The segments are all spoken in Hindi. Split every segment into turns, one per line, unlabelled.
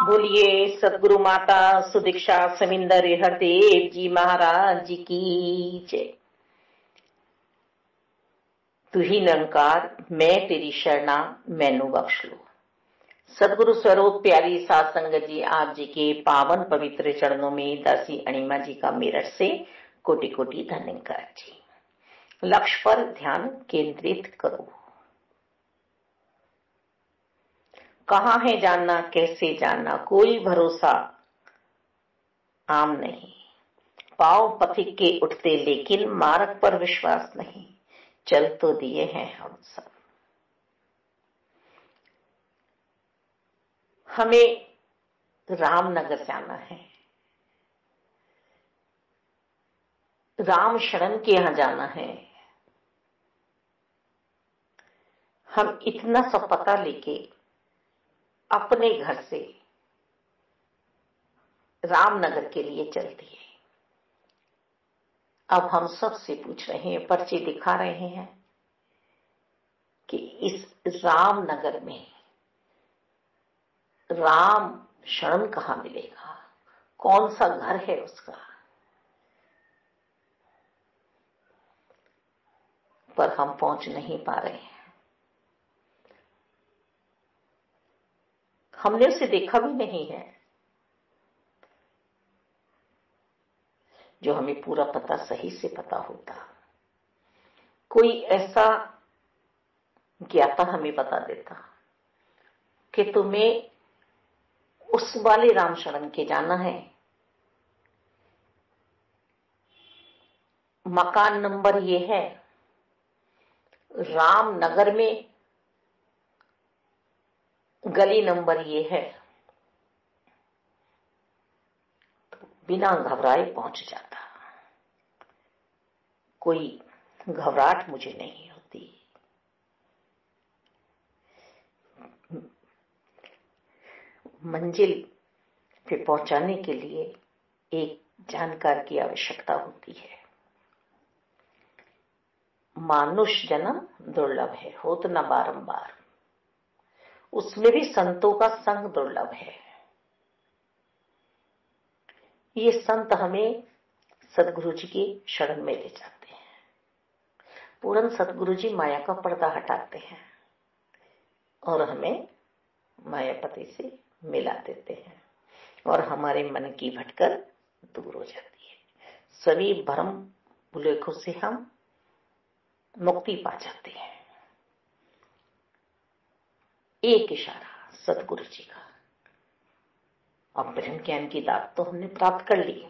बोलिए सदगुरु माता सुदीक्षा समिंदर हरदेव जी महाराज जी की जय। तू ही निरंकार, मैं तेरी शरणा, मैनू बख्श लो। सदगुरु स्वरूप प्यारी सात संगत जी, आप जी के पावन पवित्र चरणों में दासी अणिमा जी का मेरठ से कोटि कोटि धन्यवाद जी। लक्ष्य पर ध्यान केंद्रित करो। कहाँ है जानना, कैसे जानना, कोई भरोसा आम नहीं। पांव पथिक के उठते लेकिन मार्ग पर विश्वास नहीं। चल तो दिए हैं हम सब। हमें रामनगर जाना है, राम शरण के यहां जाना है। हम इतना सब पता लेके अपने घर से रामनगर के लिए चल दिए। अब हम सबसे पूछ रहे हैं, पर्चे दिखा रहे हैं कि इस रामनगर में राम शरण कहां मिलेगा, कौन सा घर है उसका। पर हम पहुंच नहीं पा रहे हैं। हमने उसे देखा भी नहीं है। जो हमें पूरा पता सही से पता होता, कोई ऐसा ज्ञाता हमें बता देता कि तुम्हें उस वाले राम शरण के जाना है, मकान नंबर ये है, रामनगर में गली नंबर ये है, तो बिना घबराए पहुंच जाता। कोई घबराहट मुझे नहीं होती। मंजिल पे पहुंचाने के लिए एक जानकार की आवश्यकता होती है। मानुष जन्म दुर्लभ है, होत न बारंबार। उसमें भी संतों का संग दुर्लभ है। ये संत हमें सदगुरु जी की शरण में ले जाते हैं। पूर्ण सदगुरु जी माया का पर्दा हटाते हैं और हमें मायापति से मिला देते हैं और हमारे मन की भटकर दूर हो जाती है। सभी भ्रम भुलेखों से हम मुक्ति पा जाते हैं। एक इशारा सदगुरु जी का और ब्रह्म ज्ञान की दात तो हमने प्राप्त कर ली।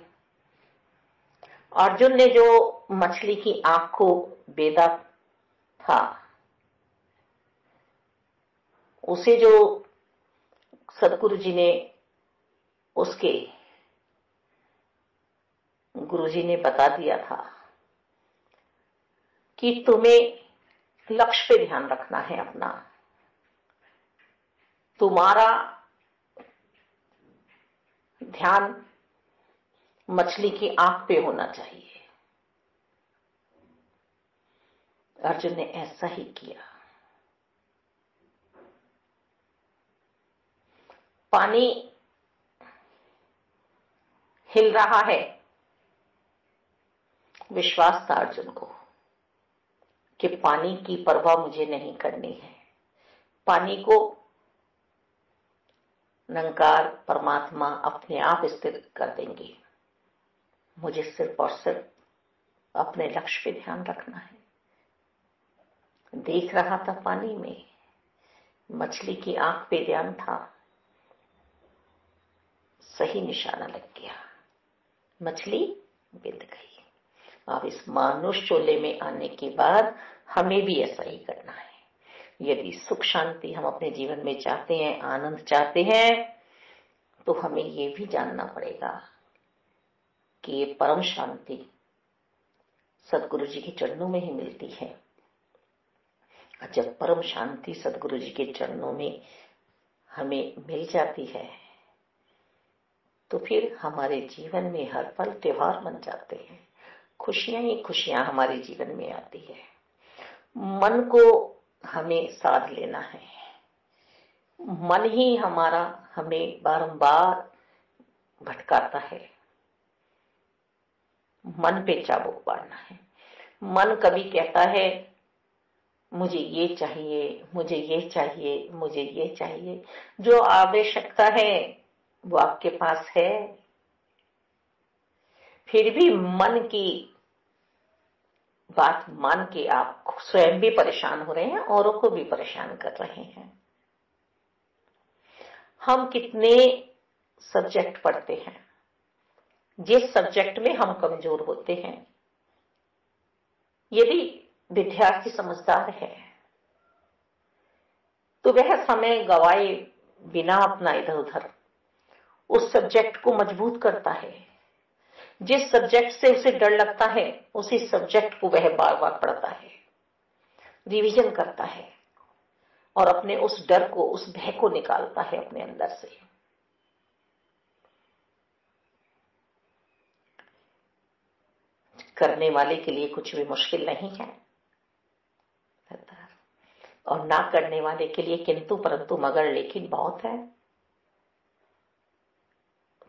अर्जुन ने जो मछली की आंख को बेदा था, उसे जो सदगुरु जी ने उसके गुरु जी ने बता दिया था कि तुम्हें लक्ष्य पे ध्यान रखना है अपना, तुम्हारा ध्यान मछली की आंख पे होना चाहिए। अर्जुन ने ऐसा ही किया। पानी हिल रहा है, विश्वास था अर्जुन को कि पानी की परवाह मुझे नहीं करनी है। पानी को निरंकार परमात्मा अपने आप स्थिर कर देंगे। मुझे सिर्फ और सिर्फ अपने लक्ष्य पे ध्यान रखना है। देख रहा था पानी में, मछली की आंख पे ध्यान था। सही निशाना लग गया, मछली बिंद गई। अब इस मानुष चोले में आने के बाद हमें भी ऐसा ही करना है। यदि सुख शांति हम अपने जीवन में चाहते हैं, आनंद चाहते हैं, तो हमें ये भी जानना पड़ेगा कि ये परम शांति सदगुरु जी के चरणों में ही मिलती है। जब परम शांति सदगुरु जी के चरणों में हमें मिल जाती है, तो फिर हमारे जीवन में हर पल त्योहार बन जाते हैं। खुशियां ही खुशियां हमारे जीवन में आती है। मन को हमें साध लेना है। मन ही हमारा हमें बारंबार भटकाता है। मन पे चाबुक मारना है। मन कभी कहता है मुझे ये चाहिए, मुझे ये चाहिए, मुझे ये चाहिए। जो आवश्यकता है वो आपके पास है, फिर भी मन की बात मान के आप स्वयं भी परेशान हो रहे हैं, औरों को भी परेशान कर रहे हैं। हम कितने सब्जेक्ट पढ़ते हैं, जिस सब्जेक्ट में हम कमजोर होते हैं, यदि विद्यार्थी समझदार है तो वह समय गवाए बिना अपना इधर उधर उस सब्जेक्ट को मजबूत करता है। जिस सब्जेक्ट से उसे डर लगता है उसी सब्जेक्ट को वह बार बार पढ़ता है, रिवीजन करता है और अपने उस डर को, उस भय को निकालता है अपने अंदर से। करने वाले के लिए कुछ भी मुश्किल नहीं है और ना करने वाले के लिए किंतु परंतु मगर लेकिन बहुत है।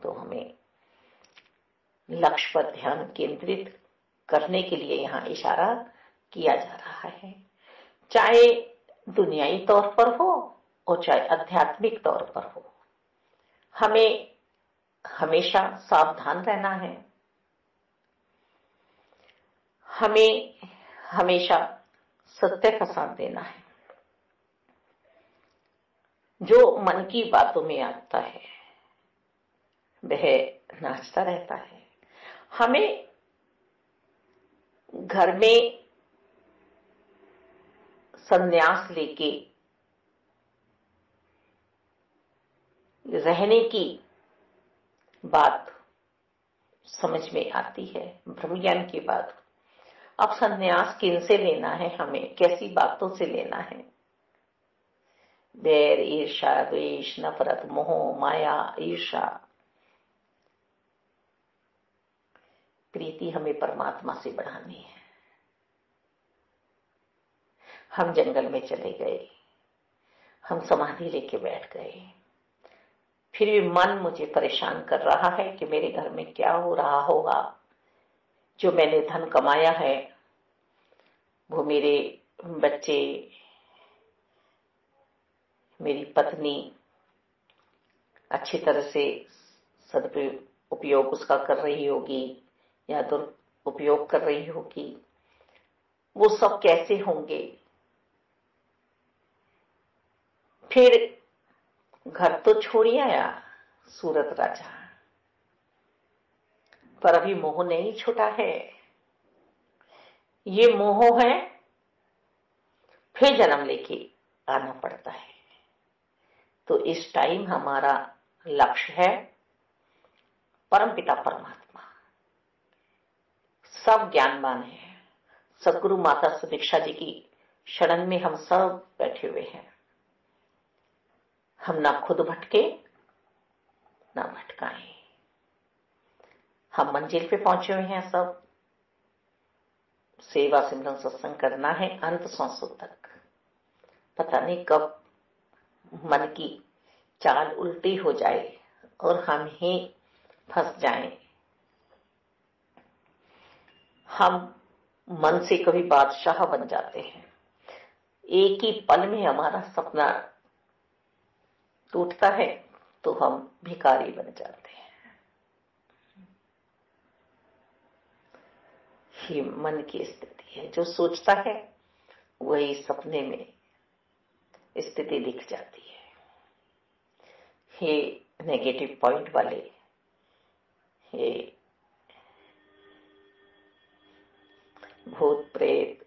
तो हमें लक्ष्य पर ध्यान केंद्रित करने के लिए यहां इशारा किया जा रहा है, चाहे दुनियाई तौर पर हो और चाहे आध्यात्मिक तौर पर हो। हमें हमेशा सावधान रहना है, हमें हमेशा सत्य का साथ देना है। जो मन की बातों में आता है वह नाचता रहता है। हमें घर में संन्यास लेके रहने की बात समझ में आती है, ब्रह्म ज्ञान की बात। अब संन्यास किनसे लेना है, हमें कैसी बातों से लेना है? बैर, ईर्षा, द्वेष, नफरत, मोह, माया, ईर्षा, प्रीति हमें परमात्मा से बढ़ानी है। हम जंगल में चले गए, हम समाधि लेके बैठ गए, फिर भी मन मुझे परेशान कर रहा है कि मेरे घर में क्या हो रहा होगा। जो मैंने धन कमाया है वो मेरे बच्चे, मेरी पत्नी अच्छी तरह से सदुपयोग उसका कर रही होगी या दुरुपयोग कर रही होगी, वो सब कैसे होंगे। फिर घर तो छोड़ ही आया सूरत राजा, पर अभी मोह नहीं छूटा है। ये मोह है, फिर जन्म लेके आना पड़ता है। तो इस टाइम हमारा लक्ष्य है परमपिता परमात्मा। सब ज्ञानवान है। सदगुरु माता सुदीक्षा जी की शरण में हम सब बैठे हुए हैं। हम ना खुद भटके ना भटकाएं। हम मंजिल पे पहुंचे हुए हैं सब। सेवा सिमरन सत्संग करना है अंत सांसों तक। पता नहीं कब मन की चाल उल्टी हो जाए और हम ही फंस जाएं। हम मन से कभी बादशाह बन जाते हैं, एक ही पल में हमारा सपना टूटता है तो हम भिखारी बन जाते हैं। ये मन की स्थिति है। जो सोचता है वही सपने में स्थिति दिख जाती है। ये नेगेटिव पॉइंट वाले, ये भूत प्रेत,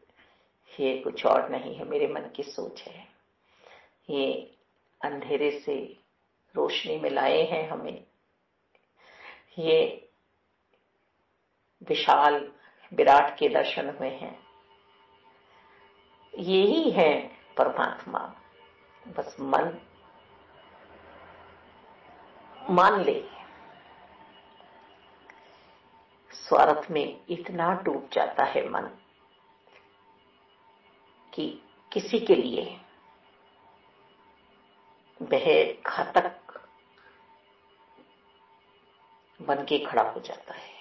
ये कुछ और नहीं है, मेरे मन की सोच है। ये अंधेरे से रोशनी में लाए हैं हमें। ये विशाल विराट के दर्शन हुए हैं। यही है परमात्मा। बस मन मान ले। स्वार्थ में इतना डूब जाता है मन कि किसी के लिए वह घातक बन के खड़ा हो जाता है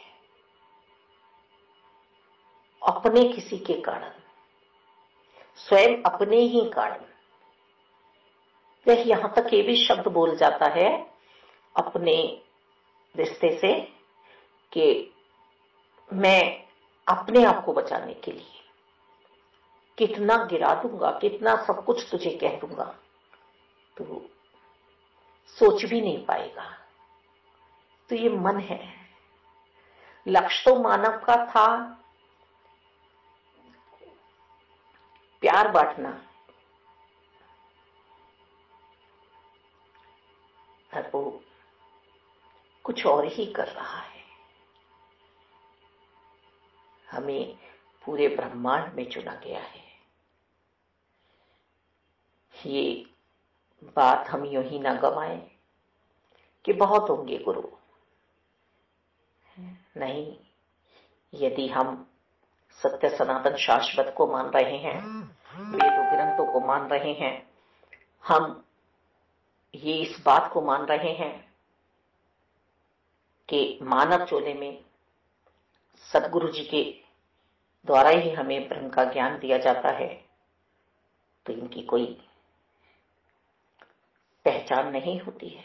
अपने किसी के कारण, स्वयं अपने ही कारण। वह यहां तक ये भी शब्द बोल जाता है अपने रिश्ते से कि मैं अपने आप को बचाने के लिए कितना गिरा दूंगा, कितना सब कुछ तुझे कह दूंगा, तू सोच भी नहीं पाएगा। तो ये मन है। लक्ष्य तो मानव का था प्यार बांटना, और वो कुछ और ही कर रहा है। हमें पूरे ब्रह्मांड में चुना गया है। ये बात हम यूं ही ना गवाएं कि बहुत होंगे गुरु। नहीं, यदि हम सत्य सनातन शाश्वत को मान रहे हैं, वेद ग्रंथों को मान रहे हैं, हम ये इस बात को मान रहे हैं कि मानव चोले में सदगुरु जी के द्वारा ही हमें ब्रह्म का ज्ञान दिया जाता है, तो इनकी कोई पहचान नहीं होती है।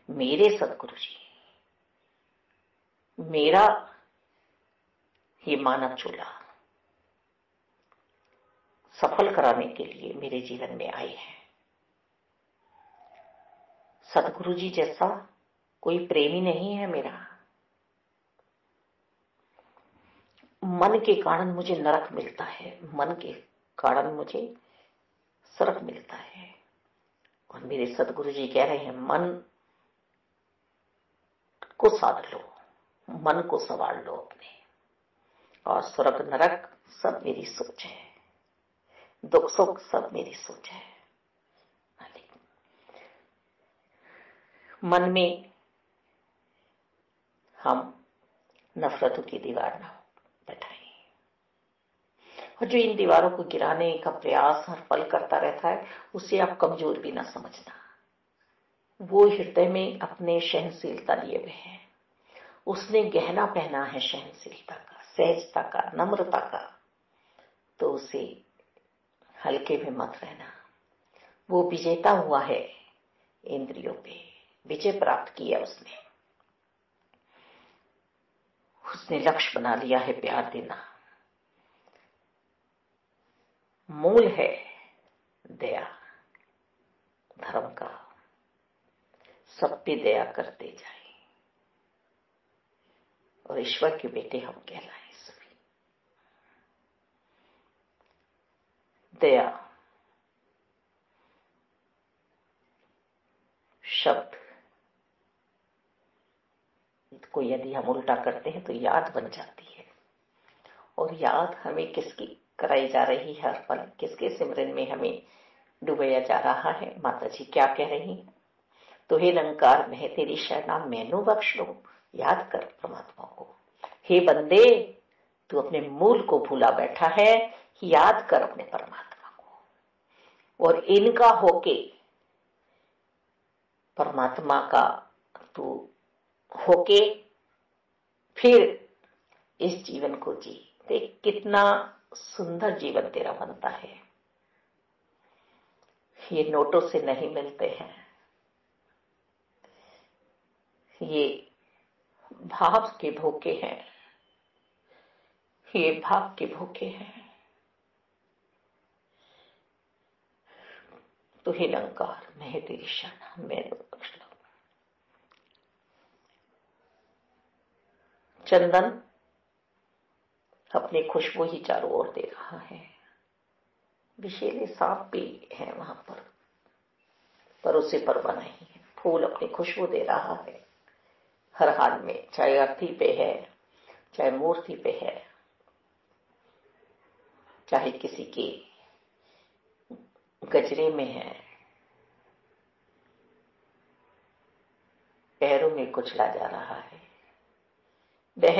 मेरे सदगुरु जी, मेरा ये मानव चोला सफल कराने के लिए मेरे जीवन में आए हैं। सदगुरु जी जैसा कोई प्रेमी नहीं है मेरा। मन के कारण मुझे नरक मिलता है, मन के कारण मुझे स्वर्ग मिलता है। और मेरे सदगुरु जी कह रहे हैं मन को साध लो, मन को संवार लो अपने, और स्वर्ग नरक सब मेरी सोच है, दुख सुख सब मेरी सोच है। मन में हम नफरतों की दीवार ना बैठाएं, और जो इन दीवारों को गिराने का प्रयास हर पल करता रहता है, उसे आप कमजोर भी ना समझना। वो हृदय में अपने सहनशीलता लिए हुए है, उसने गहना पहना है सहनशीलता का, सहजता का, नम्रता का। तो उसे हल्के में मत रहना। वो विजेता हुआ है, इंद्रियों पे विजय प्राप्त किया उसने लक्ष्य बना लिया है प्यार देना। मूल है दया धर्म का, सब पे दया करते जाए, और ईश्वर के बेटे हम कहलाएं सभी। दया शब्द को यदि हम उल्टा करते हैं तो याद बन जाती है, और याद हमें किसकी कराई जा रही है हर पल, किसके सिमरन में हमें डुबाया जा रहा है। माता जी क्या कह रही हैं? तो हे निरंकार मैं तेरी शरणा मैनू बख्श लो, याद कर परमात्मा को। हे बंदे तू अपने मूल को भूला बैठा है, याद कर अपने परमात्मा को, और इनका होके परमात्मा का तू होके फिर इस जीवन को जी। देख कितना सुंदर जीवन तेरा बनता है। ये नोटों से नहीं मिलते हैं, ये भाव के भूखे हैं, ये भाव के भूखे हैं। तो हे निरंकार मैं तेरी शरण मैं बख्श लो। चंदन अपनी खुशबू ही चारों ओर दे रहा है, विषैले सांप भी है वहां पर उसे परवाह नहीं है। फूल अपनी खुशबू दे रहा है हर हाल में, चाहे अर्थी पे है, चाहे मूर्ति पे है, चाहे किसी के गजरे में है, पैरों में कुचला जा रहा है। वह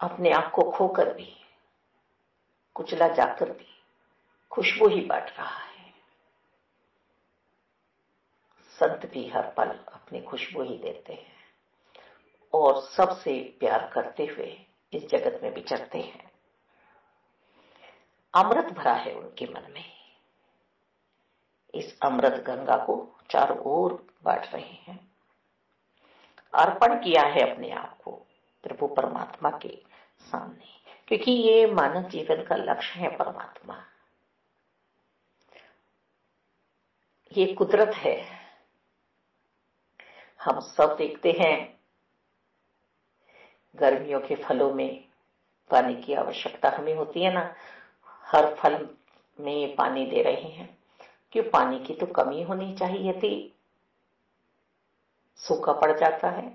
अपने आप को खोकर भी, कुचला जाकर भी खुशबू ही बांट रहा है। संत भी हर पल अपनी खुशबू ही देते हैं और सबसे प्यार करते हुए इस जगत में विचरते हैं। अमृत भरा है उनके मन में। इस अमृत गंगा को चारों ओर बांट रहे हैं। अर्पण किया है अपने आप को प्रभु परमात्मा के सामने, क्योंकि ये मानव जीवन का लक्ष्य है। परमात्मा ये कुदरत है। हम सब देखते हैं गर्मियों के फलों में पानी की आवश्यकता हमें होती है ना। हर फल में पानी दे रहे हैं, क्यों? पानी की तो कमी होनी चाहिए थी, सूखा पड़ जाता है।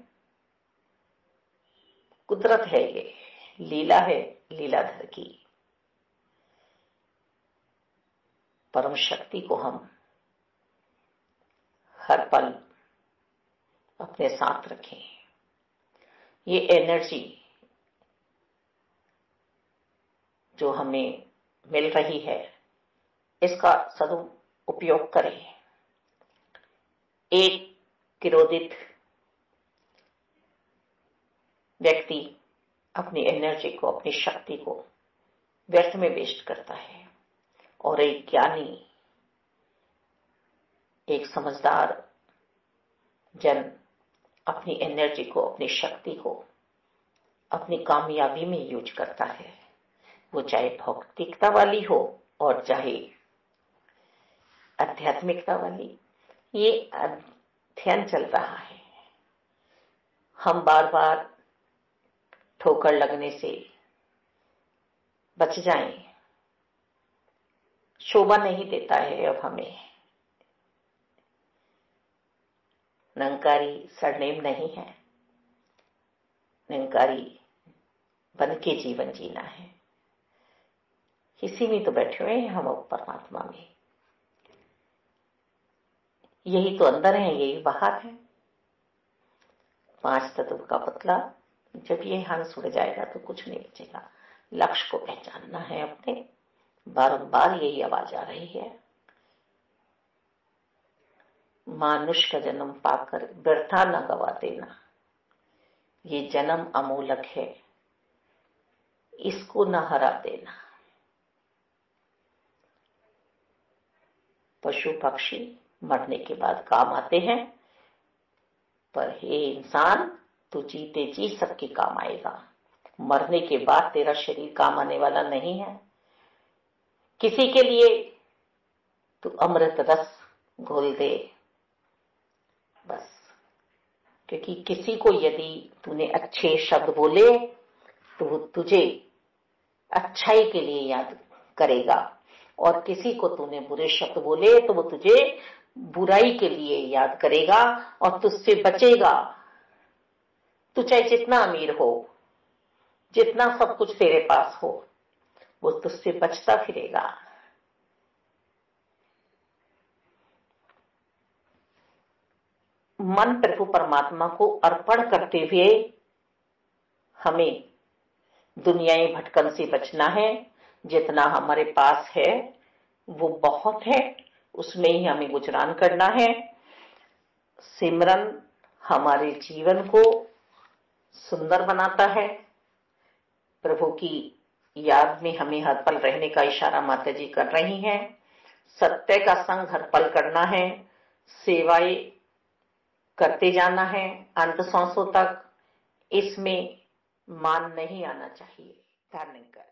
कुदरत है, ये लीला है लीलाधर की। परम शक्ति को हम हर पल अपने साथ रखें। ये एनर्जी जो हमें मिल रही है, इसका सदुपयोग करें। एक क्रोधित व्यक्ति अपनी एनर्जी को, अपनी शक्ति को व्यर्थ में वेस्ट करता है, और एक ज्ञानी, एक समझदार जन अपनी एनर्जी को, अपनी शक्ति को अपनी कामयाबी में यूज करता है। वो चाहे भौतिकता वाली हो और चाहे आध्यात्मिकता वाली। ये अध्ययन चल रहा है। हम बार बार ठोकर लगने से बच जाएं, शोभा नहीं देता है अब हमें। निरंकारी सरनेम नहीं है, निरंकारी बन के जीवन जीना है। इसी में तो बैठे हुए हैं हम परमात्मा में। यही तो अंदर है, यही बाहर है। 5 तत्व का पुतला, जब ये हंस उड़ जाएगा तो कुछ नहीं बचेगा। लक्ष्य को पहचानना है अपने। बारंबार यही आवाज आ रही है, मानुष का जन्म पाकर व्यर्था न गवा देना। ये जन्म अमूलक है, इसको न हरा देना। पशु पक्षी मरने के बाद काम आते हैं, पर हे इंसान, तू जीते जी सबके काम आएगा। मरने के बाद तेरा शरीर काम आने वाला नहीं है। किसी के लिए तू अमृत रस घोल दे बस, क्योंकि किसी को यदि तूने अच्छे शब्द बोले तो वो तुझे अच्छाई के लिए याद करेगा, और किसी को तूने बुरे शब्द बोले तो वो तुझे बुराई के लिए याद करेगा और तुझसे बचेगा। तू चाहे जितना अमीर हो, जितना सब कुछ तेरे पास हो, वो तुझसे बचता फिरेगा। मन प्रभु परमात्मा को अर्पण करते हुए हमें दुनियाई भटकन से बचना है। जितना हमारे पास है वो बहुत है, उसमें ही हमें गुजरान करना है। सिमरन हमारे जीवन को सुंदर बनाता है। प्रभु की याद में हमें हर पल रहने का इशारा माता जी कर रही हैं। सत्य का संग हर पल करना है, सेवाएं करते जाना है अंत सांसों तक। इसमें मान नहीं आना चाहिए। धन्यवाद।